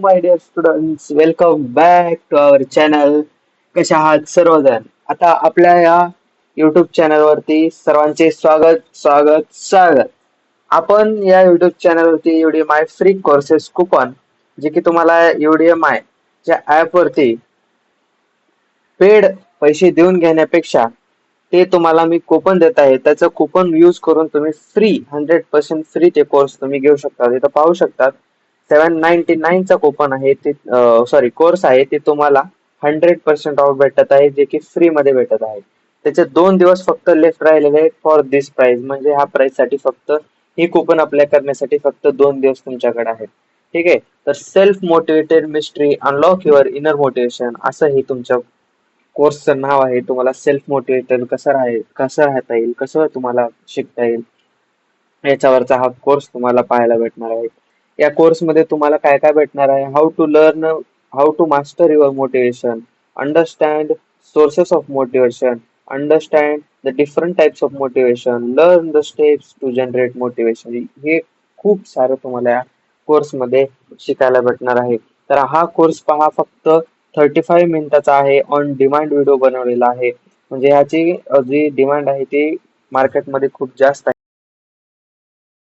My dear students, welcome back to our channel. कशा आहात सर्वजण? आता आपल्या या युट्यूब चॅनलवरती सर्वांचे स्वागत स्वागत स्वागत. आपण या युट्यूब चॅनलवरती UDMI फ्री कोर्सेस कुपन, जे की तुम्हाला UDMI च्या ऍप वरती पेड पैसे देऊन घेण्यापेक्षा ते तुम्हाला मी कूपन देत आहे. त्याचं कूपन यूज करून तुम्ही फ्री 100% फ्री ते कोर्स तुम्ही घेऊ शकता. इथं पाहू शकतात 799 चा कूपन आहे ते सॉरी कोर्स आहे ते तुम्हाला 100% ऑफ भेटत आहे, जे की फ्री मध्ये भेटत आहे. त्याचे 2 दिवस फक्त लेफ्ट राहिलेले आहेत फॉर दिस प्राइस. म्हणजे ह्या प्राइस साठी फक्त ही कूपन अप्लाय करण्यासाठी फक्त 2 दिवस तुमच्याकडे आहेत. ठीक आहे. तर self motivated mystery unlock your inner motivation असं हे तुमच्या कोर्सचं नाव आहे. तुम्हाला सेल्फ मोटिवेटेड कसं राहता येईल, कसं तुम्हाला शिकता येईल, याच्यावरचा हा कोर्स तुम्हाला पाहायला भेटणार आहे. या कोर्समध्ये तुम्हाला काय काय भेटणार आहे? How to master your motivation, understand sources of motivation, understand the different types of motivation, learn the steps to generate motivation. हे खूप सारं तुम्हाला या कोर्समध्ये शिकायला भेटणार आहे. तर हा कोर्स पहा, फक्त 35 मिनिटाचा आहे. ऑन डिमांड व्हिडिओ बनवलेला आहे. म्हणजे ह्याची जी डिमांड आहे ती मार्केटमध्ये खूप जास्त आहे.